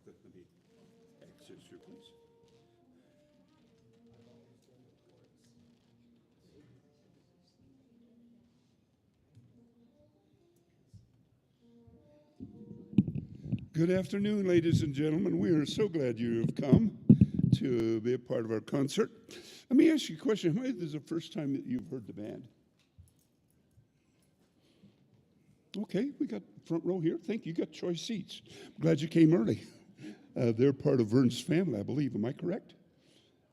Martha, let me access here, please. Good afternoon, ladies and gentlemen. We are so glad you have come to be a part of our concert. Let me ask you a question. How many this is the first time that you've heard the band? Okay, we got front row here. Thank you. You got choice seats. Glad you came early. They're part of Vern's family, I believe. Am I correct?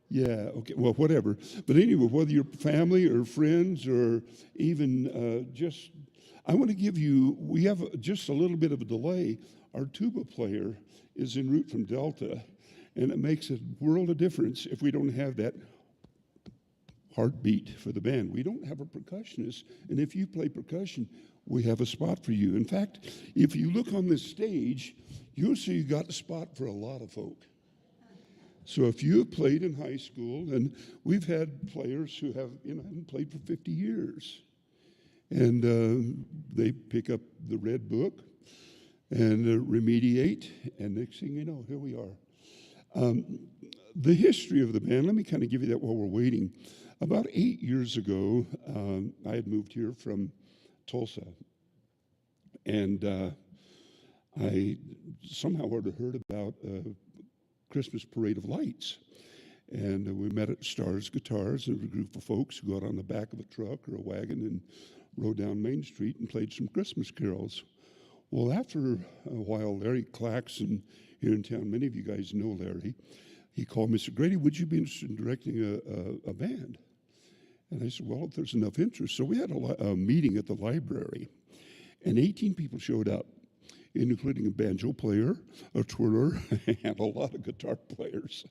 Yeah, okay, well, whatever. But anyway, whether you're family or friends or even I want to give you, we have just a little bit of a delay. Our tuba player is en route from Delta, and it makes a world of difference if we don't have that heartbeat for the band. We don't have a percussionist, and if you play percussion, we have a spot for you. In fact, if you look on this stage, you'll see you got a spot for a lot of folk. So if you have played in high school, and we've had players who haven't played for 50 years, and they pick up the red book and remediate, and next thing you know, here we are. The history of the band, let me kind of give you that while we're waiting. About 8 years ago, I had moved here from Tulsa, and I somehow heard about Christmas Parade of Lights. And we met at Stars Guitars, and a group of folks who got on the back of a truck or a wagon and rode down Main Street and played some Christmas carols. Well, after a while, Larry Claxon here in town, many of you guys know Larry, he called me and said, "Grady, would you be interested in directing a band?" And I said, "Well, if there's enough interest." So we had a meeting at the library, and 18 people showed up, including a banjo player, a twirler, and a lot of guitar players,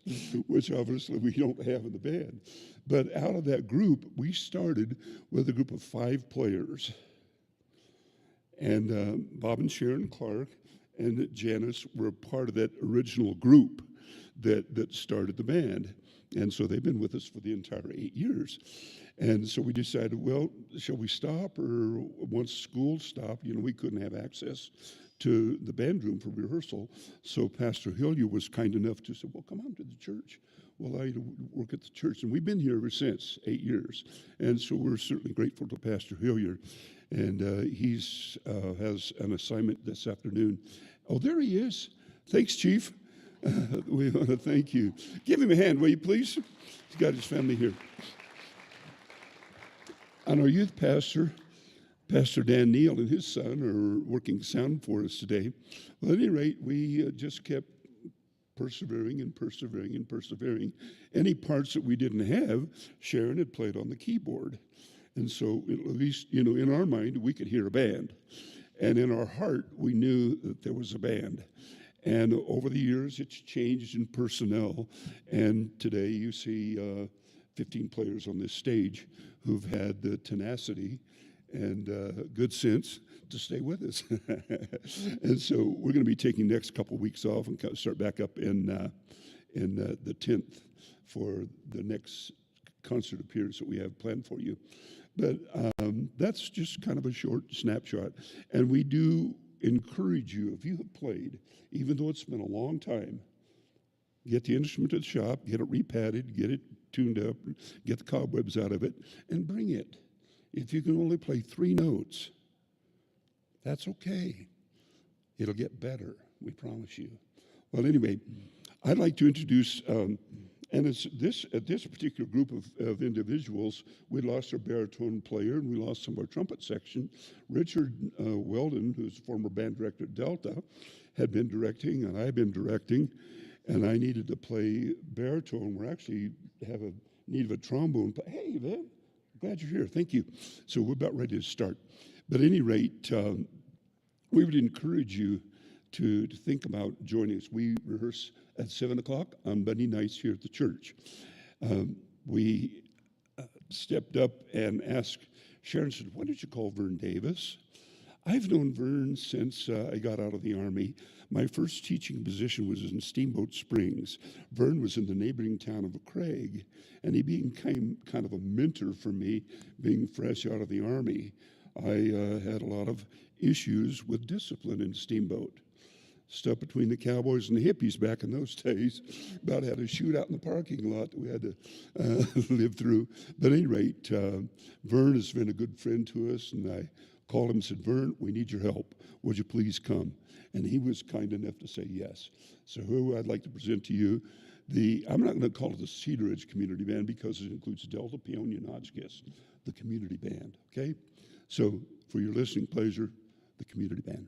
which obviously we don't have in the band. But out of that group, we started with a group of 5 players. And Bob and Sharon Clark and Janice were part of that original group that started the band. And so they've been with us for the entire 8 years. And so we decided, well, shall we stop? Or once school stopped, we couldn't have access to the band room for rehearsal. So Pastor Hillier was kind enough to say, well, come on to the church. We'll allow you to work at the church. And we've been here ever since, 8 years. And so we're certainly grateful to Pastor Hillier. And he has an assignment this afternoon. Oh, there he is. Thanks, Chief. We want to thank you. Give him a hand, will you, please? He's got his family here. And our youth pastor, Pastor Dan Neal, and his son are working sound for us today. Well, at any rate, we just kept persevering and persevering and persevering. Any parts that we didn't have, Sharon had played on the keyboard. And so at least, in our mind, we could hear a band. And in our heart, we knew that there was a band. And over the years, it's changed in personnel. And today you see 15 players on this stage who've had the tenacity and good sense to stay with us. And so we're going to be taking the next couple of weeks off and start back up in the 10th for the next concert appearance that we have planned for you. But that's just kind of a short snapshot. And we do encourage you, if you have played, even though it's been a long time, get the instrument to the shop, get it repadded, get it tuned up, get the cobwebs out of it, and bring it. If you can only play 3 notes, that's okay. It'll get better, we promise you. Well, anyway, I'd like to introduce, and it's at this particular group of individuals, we lost our baritone player and we lost some of our trumpet section. Richard Weldon, who's a former band director at Delta, had been directing, and I've been directing, and I needed to play baritone. We actually have a need of a trombone. Hey, man, glad you're here. Thank you. So we're about ready to start. But at any rate, we would encourage you to think about joining us. We rehearse at 7 o'clock on Monday nights here at the church. We stepped up and asked, Sharon said, why don't you call Vern Davis? I've known Vern since I got out of the Army. My first teaching position was in Steamboat Springs. Vern was in the neighboring town of Craig, and he became kind of a mentor for me, being fresh out of the Army. I had a lot of issues with discipline in Steamboat. stuff between the cowboys and the hippies back in those days. About had a shootout in the parking lot that we had to live through. But at any rate, Vern has been a good friend to us, and I called him and said, Vern, we need your help. Would you please come? And he was kind enough to say yes. So who I'd like to present to you, I'm not going to call it the Cedaredge Community Band because it includes Delta, Peonia, and Hotchkiss, the community band, okay? So for your listening pleasure, the community band.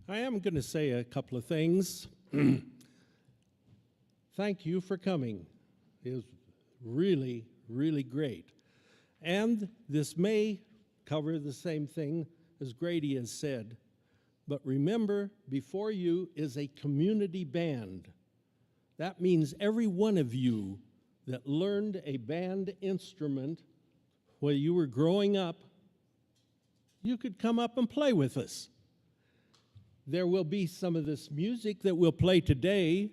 I am going to say a couple of things. Thank you for coming. It was really, really great. And this may cover the same thing as Grady has said, but remember, before you is a community band. That means every one of you that learned a band instrument while you were growing up, you could come up and play with us. There will be some of this music that we'll play today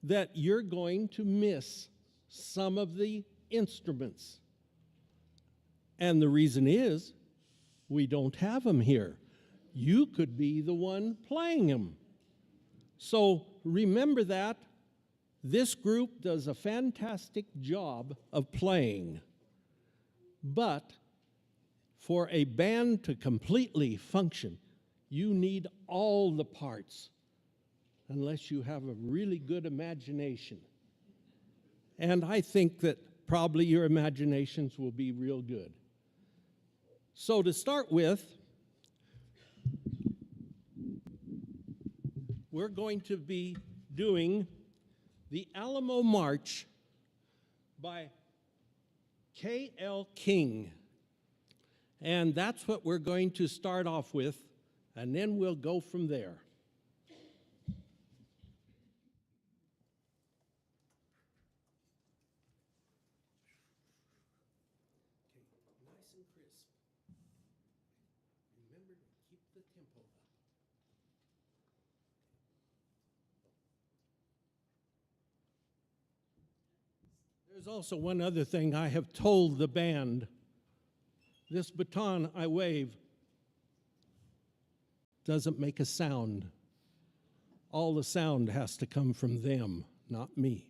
that you're going to miss some of the instruments. And the reason is we don't have them here. You could be the one playing them. So remember that. This group does a fantastic job of playing. But for a band to completely function, you need all the parts, unless you have a really good imagination. And I think that probably your imaginations will be real good. So to start with, we're going to be doing the Alamo March by K.L. King. And that's what we're going to start off with, and then we'll go from there. Okay, nice and crisp. Remember to keep the tempo up. There's also one other thing I have told the band. This baton I wave doesn't make a sound. All the sound has to come from them, not me.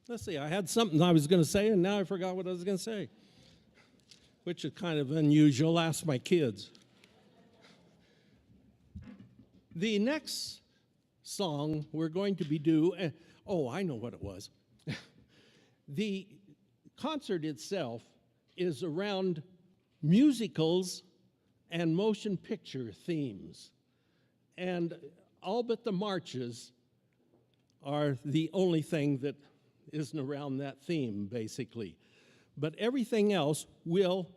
Let's see, I had something I was going to say, and now I forgot what I was going to say, which is kind of unusual. Ask my kids. The next song we're going to be oh, I know what it was. The concert itself is around musicals and motion picture themes. And all but the marches are the only thing that isn't around that theme, basically. But everything else will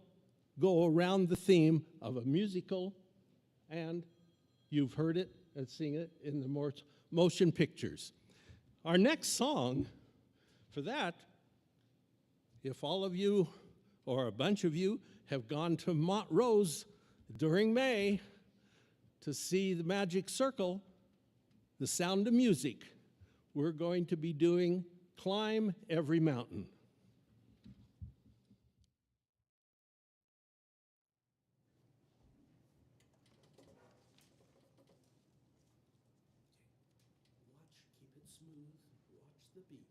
go around the theme of a musical, and you've heard it and seen it in the motion pictures. Our next song for that, if all of you or a bunch of you have gone to Montrose during May to see the Magic Circle, The Sound of Music, we're going to be doing Climb Every Mountain. Watch, keep it smooth, watch the beat.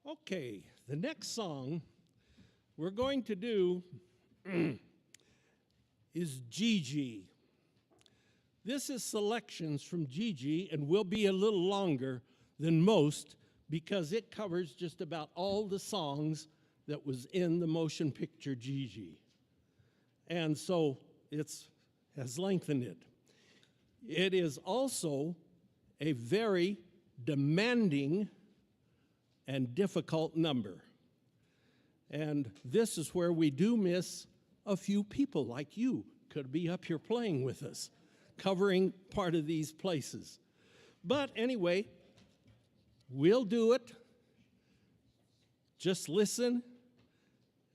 Okay, the next song we're going to do is Gigi. This is selections from Gigi and will be a little longer than most because it covers just about all the songs that was in the motion picture Gigi. And so it has lengthened it. It is also a very demanding and difficult number. And this is where we do miss a few people like you could be up here playing with us covering part of these places. But anyway, we'll do it. Just listen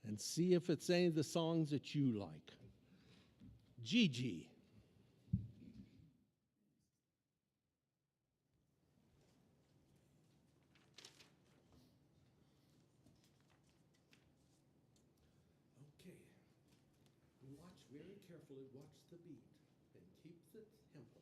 and see if it's any of the songs that you like. Gigi. Okay. Watch very carefully, watch the beat, and keep the tempo.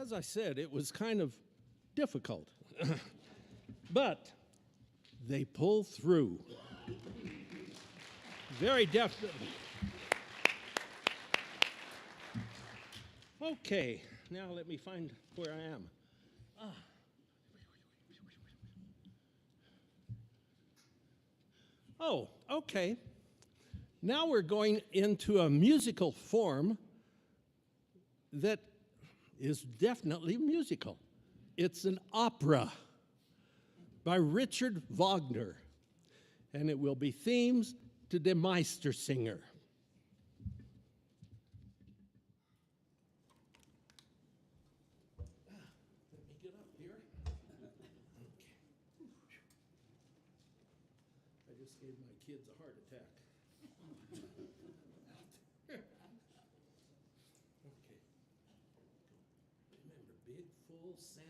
As I said, it was kind of difficult, but they pulled through. Very definitely. Okay, now let me find where I am. Oh, okay. Now we're going into a musical form that is definitely musical. It's an opera by Richard Wagner, and it will be themes to the Meistersinger. Let me get up here. I just gave my kids a heart attack. Okay. Remember, big, full sound.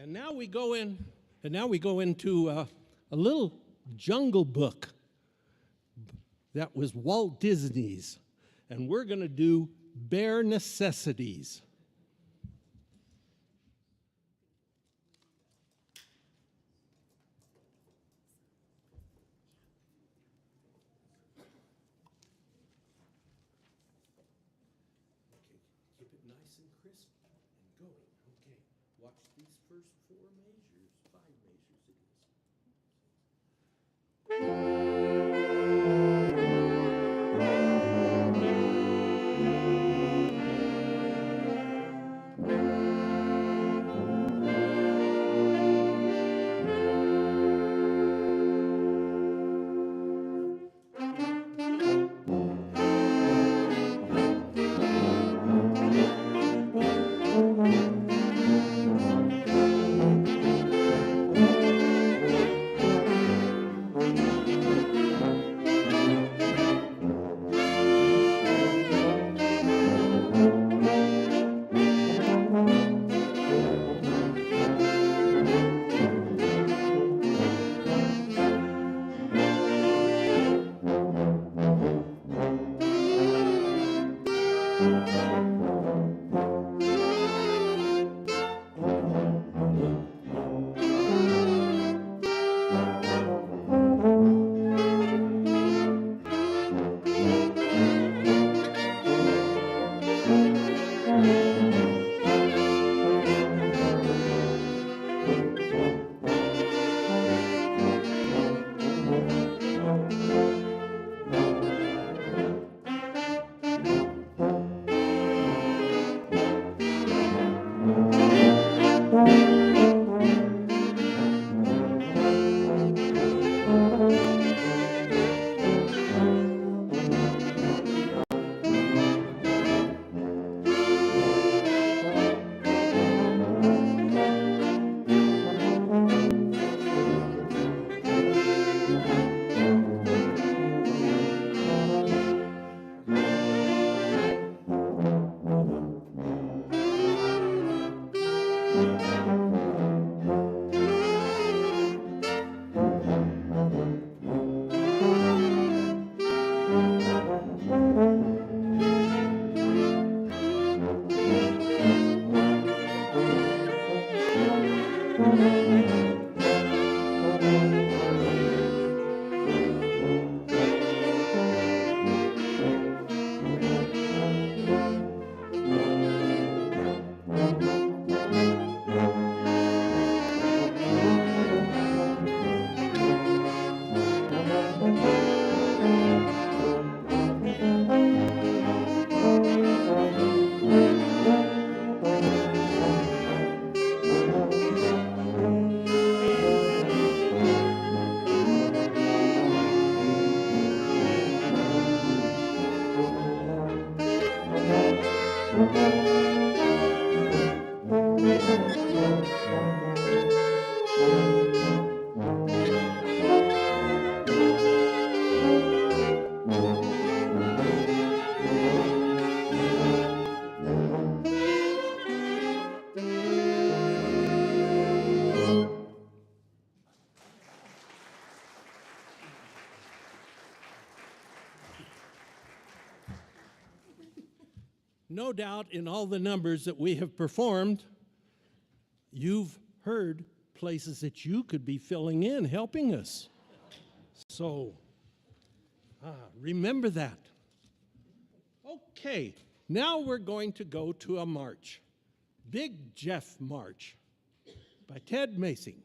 And now we go into a little Jungle Book that was Walt Disney's, and we're going to do Bare Necessities. Okay, keep it nice nice and crisp and going. Okay, watch these first four measures, five measures it is. No doubt in all the numbers that we have performed, you've heard places that you could be filling in, helping us. So, remember that. Okay, now we're going to go to a march. Big Jeff March by Ted Macy.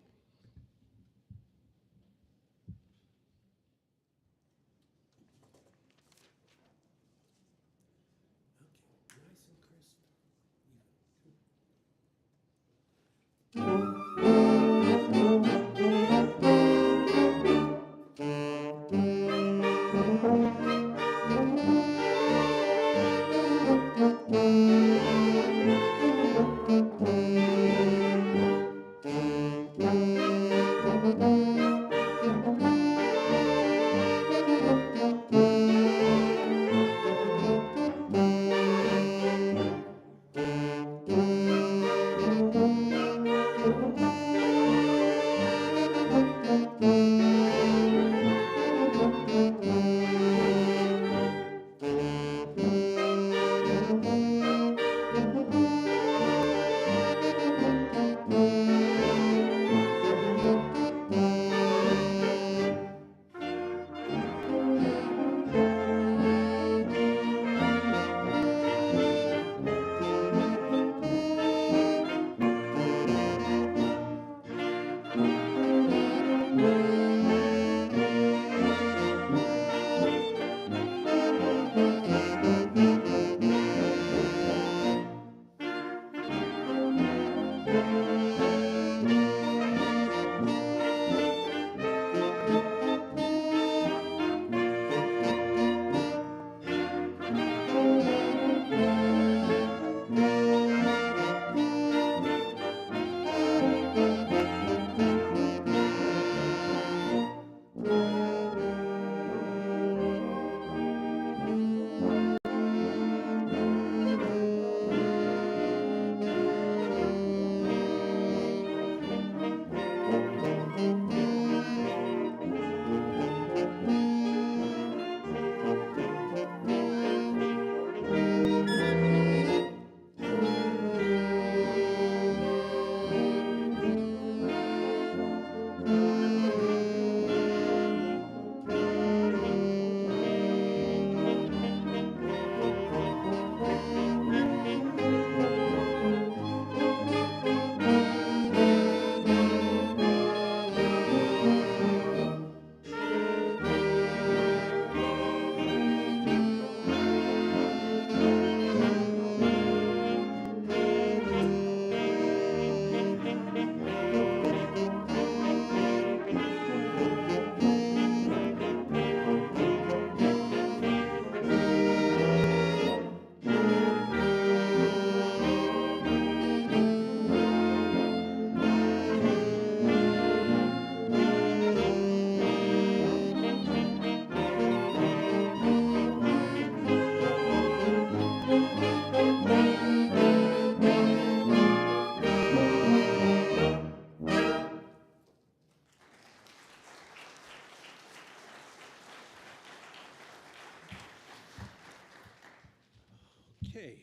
Okay.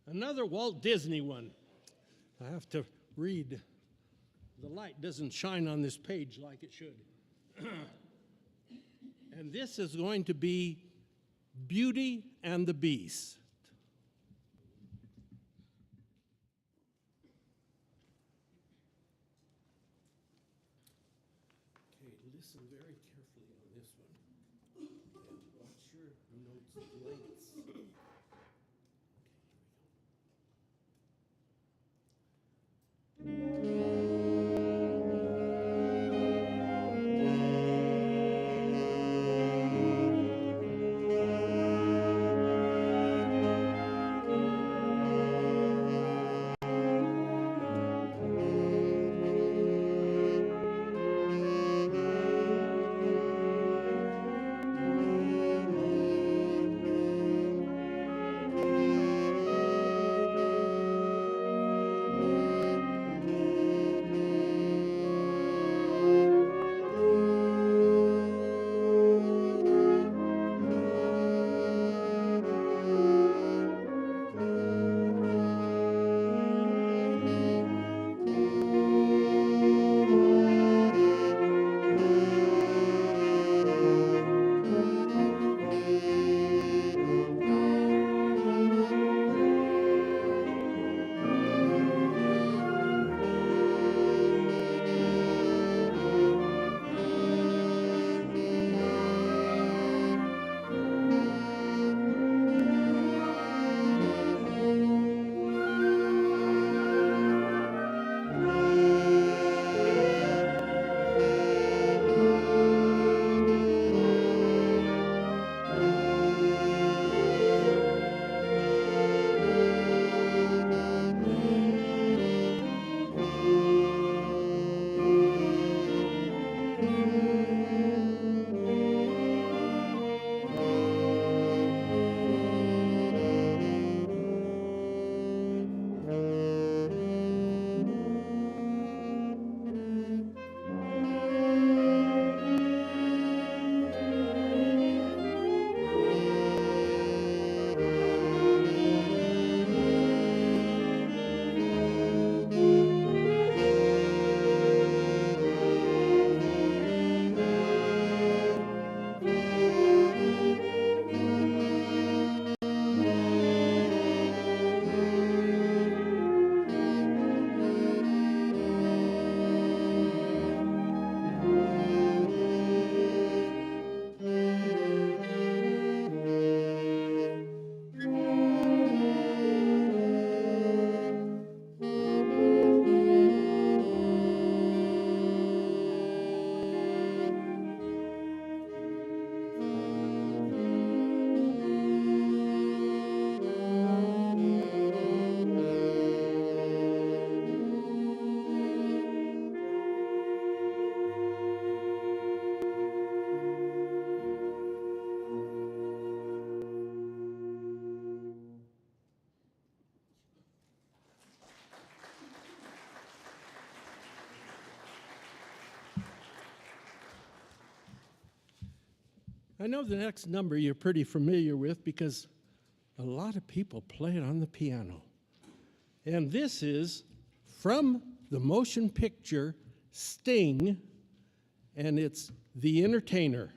Another Walt Disney one. I have to read. The light doesn't shine on this page like it should. And this is going to be Beauty and the Beast. Okay, listen very carefully on this one. And watch your notes of lengths. I know the next number you're pretty familiar with because a lot of people play it on the piano. And this is from the motion picture Sting, and it's The Entertainer.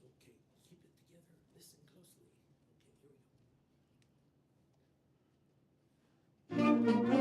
Okay, keep it together. Listen closely. Okay, here we go.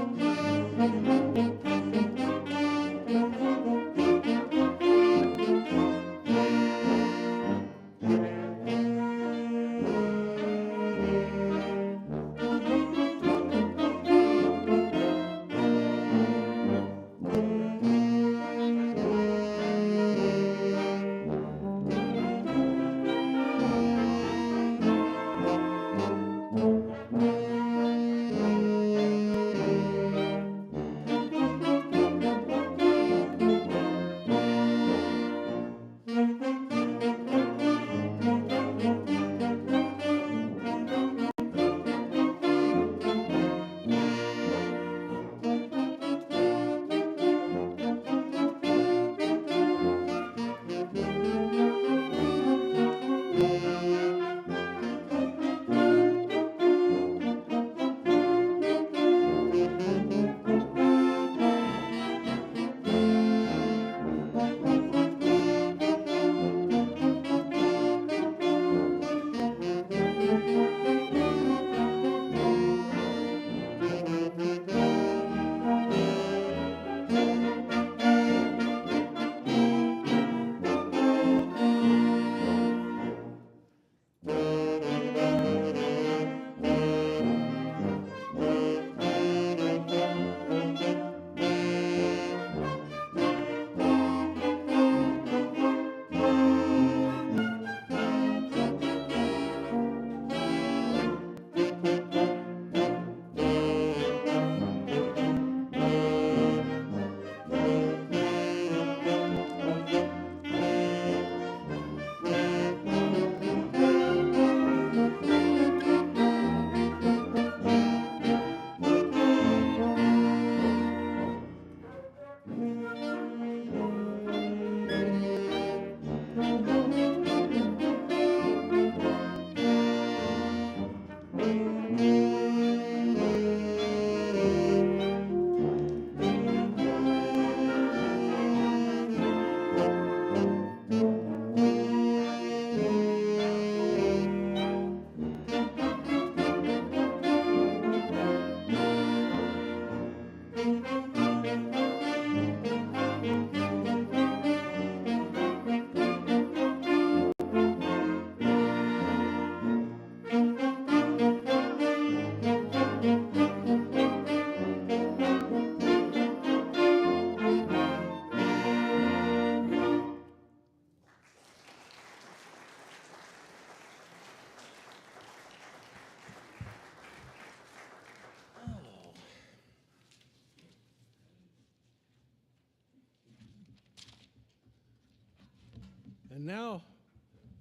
And now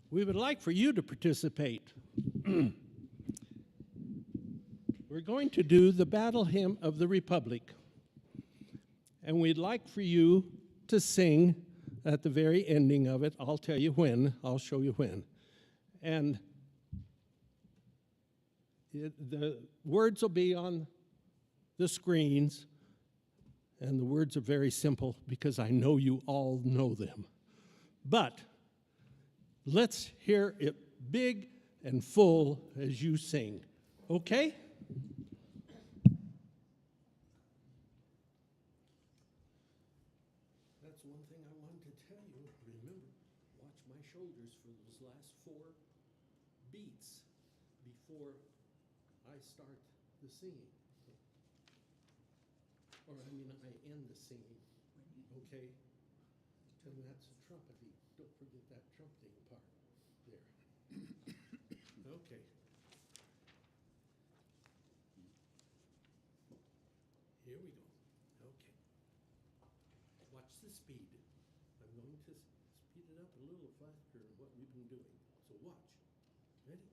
we would like for you to participate. We're going to do the Battle Hymn of the Republic. And we'd like for you to sing at the very ending of it. I'll tell you when. I'll show you when. And the words will be on the screens. And the words are very simple because I know you all know them. But let's hear it big and full as you sing. Okay? That's one thing I wanted to tell you. Remember, watch my shoulders for those last 4 beats before I start the singing. Or, I end the singing. Okay? And that's a trumpet beat. Don't forget that trumpeting part there. Okay. Here we go. Okay. Watch the speed. I'm going to speed it up a little faster than what we've been doing. So watch. Ready?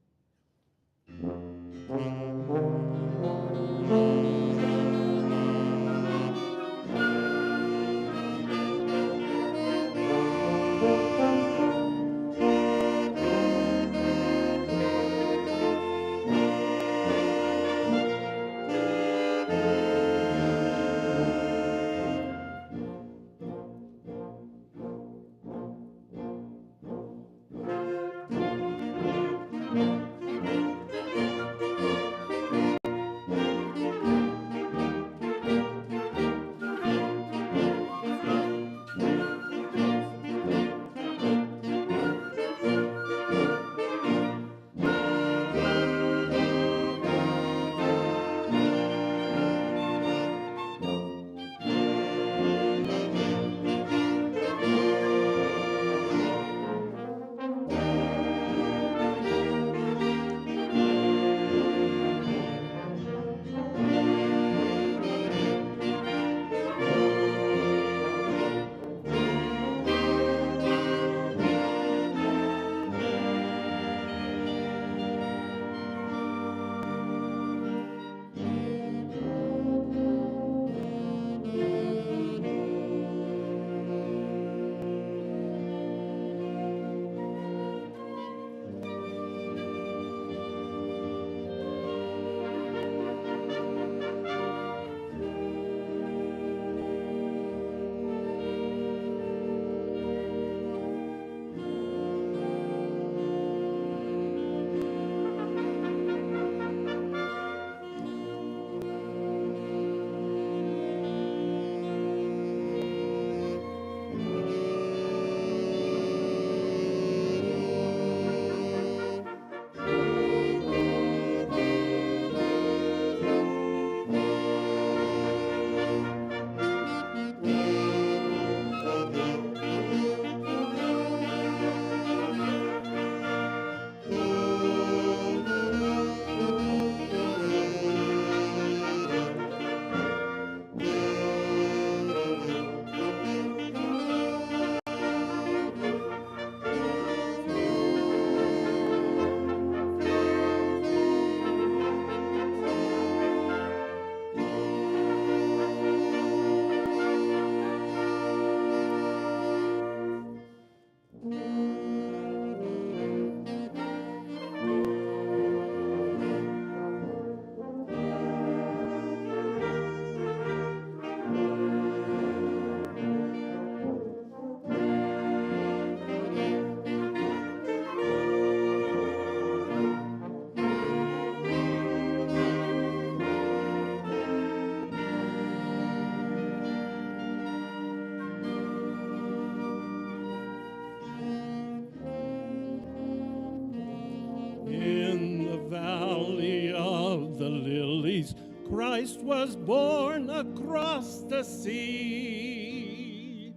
Christ was born across the sea.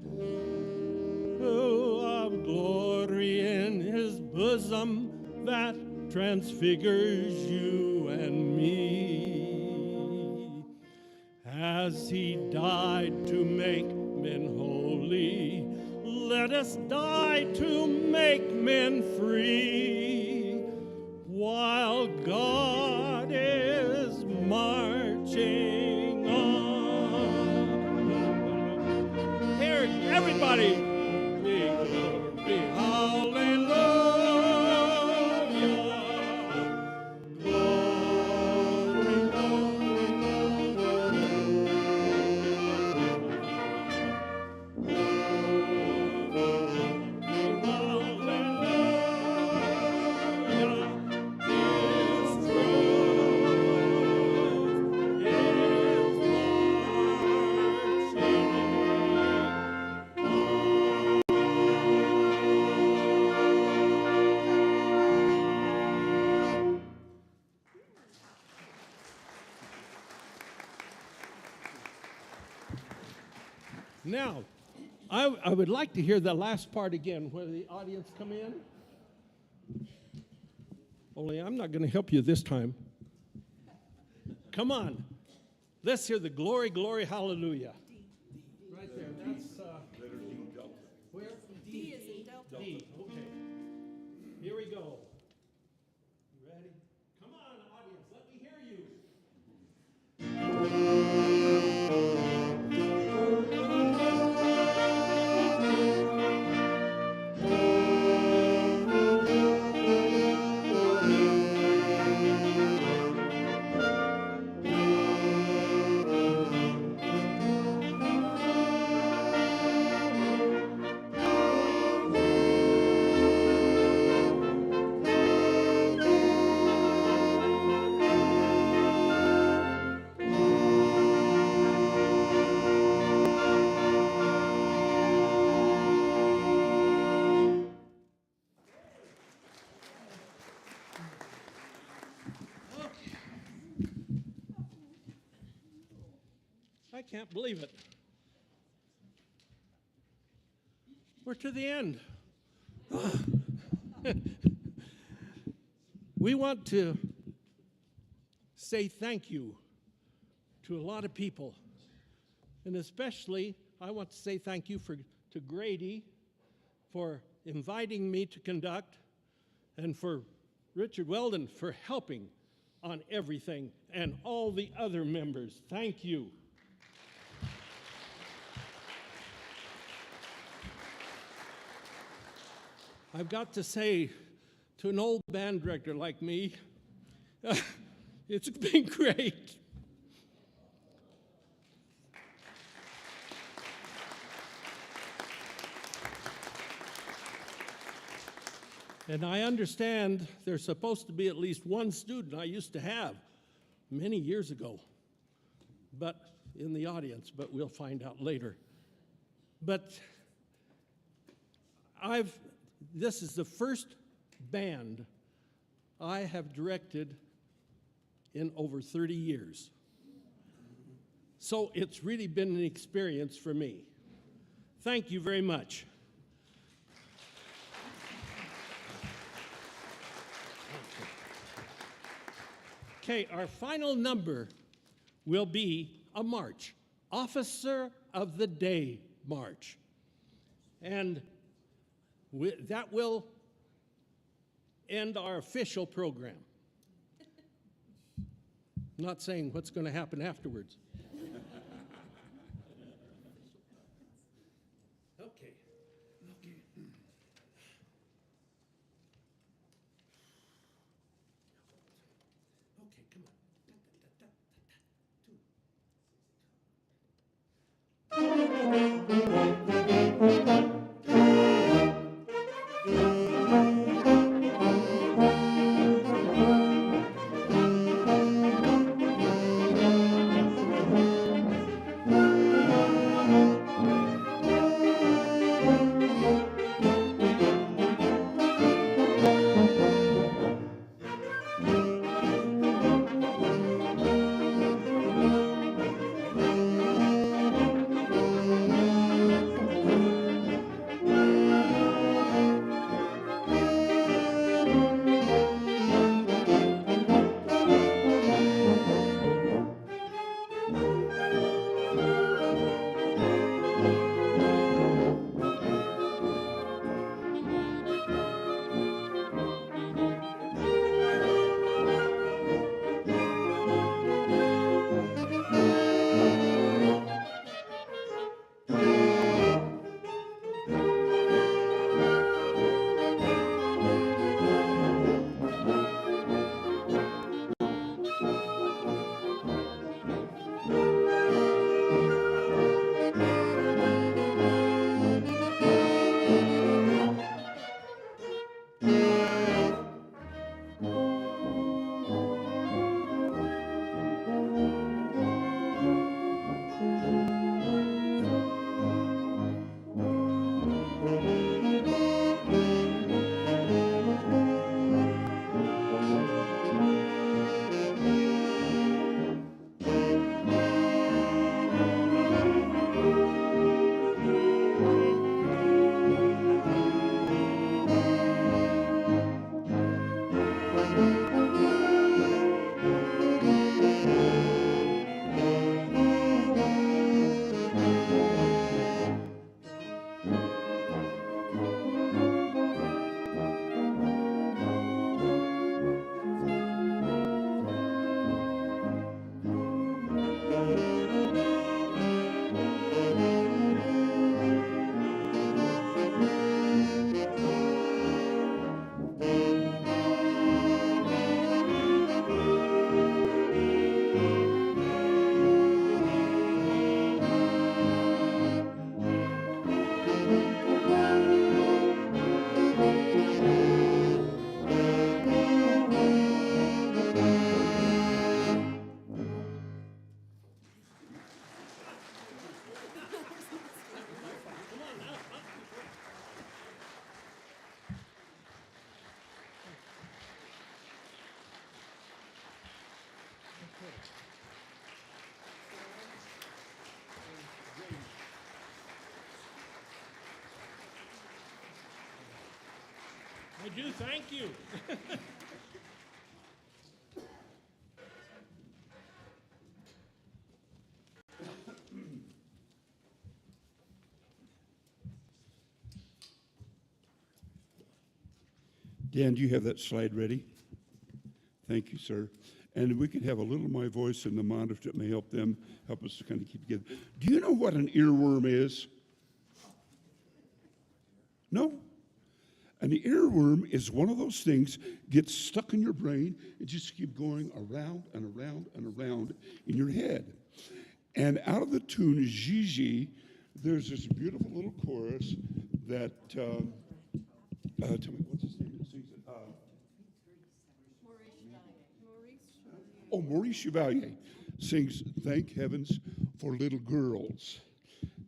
Oh, of glory in his bosom that transfigures you and me. As he died to make men holy, let us die to make men free, while God is marching on. Here, everybody. Victory, hallelujah. Glory, Now, I would like to hear the last part again, where the audience come in. Only I'm not going to help you this time. Come on. Let's hear the glory, glory, hallelujah. Right there. That's where? D is in Delta. D. Okay. Here we go. You ready? Come on, audience. Let me hear you. I can't believe it. We're to the end. We want to say thank you to a lot of people. And especially, I want to say thank you to Grady for inviting me to conduct, and for Richard Weldon for helping on everything, and all the other members. Thank you. I've got to say, to an old band director like me, it's been great. And I understand there's supposed to be at least one student I used to have many years ago, but in the audience, but we'll find out later. But this is the first band I have directed in over 30 years. So it's really been an experience for me. Thank you very much. Okay, our final number will be a march, Officer of the Day March. And that will end our official program. Not saying what's going to happen afterwards. Okay. Okay, come on. I do, thank you. Dan, do you have that slide ready? Thank you, sir. And we could have a little of my voice in the monitor. It may help us to kind of keep together. Do you know what an earworm is? No? An earworm is one of those things gets stuck in your brain and just keep going around and around and around in your head. And out of the tune Gigi, there's this beautiful little chorus that, tell me, what's his name that sings it? Maurice Chevalier sings Thank Heavens for Little Girls.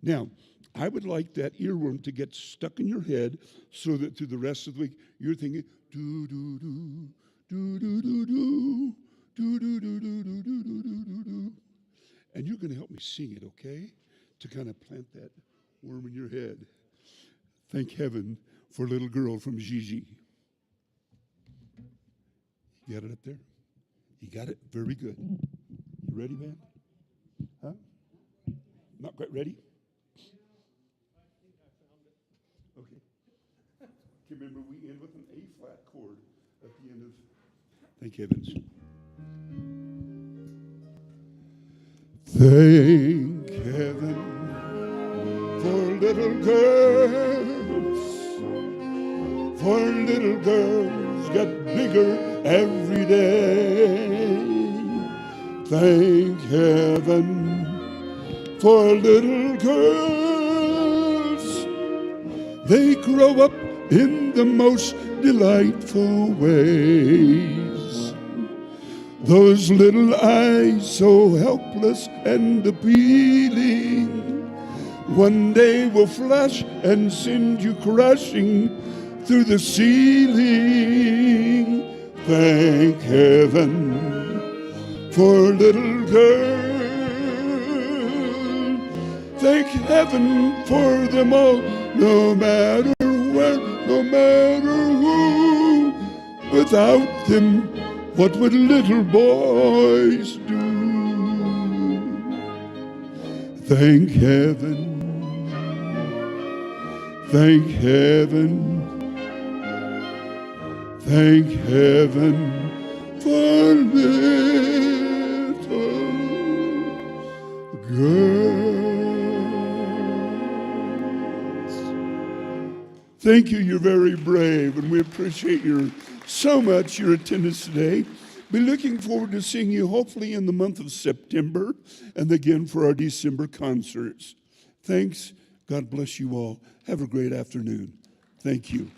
Now, I would like that earworm to get stuck in your head so that through the rest of the week you're thinking do do do do do do do do do do do do do do do do, and you're going to help me sing it, okay? To kind of plant that worm in your head. Thank heaven for Little Girl from Gigi. You got it up there? You got it? Very good. You ready, man? Huh? Not quite ready? Okay. Remember, we end with an A-flat chord at the end of Thank Heavens. Thank heaven for little girls get bigger every day. Thank heaven for little girls. They grow up in the most delightful ways. Those little eyes so helpless and appealing, one day will flash and send you crashing through the ceiling. Thank heaven for little girls. Thank heaven for them all, no matter where, no matter who. Without them, what would little boys do? Thank heaven, thank heaven, thank heaven for little girls. Thank you, you're very brave, and we appreciate so much your attendance today. Be looking forward to seeing you hopefully in the month of September and again for our December concerts. Thanks. God bless you all. Have a great afternoon. Thank you.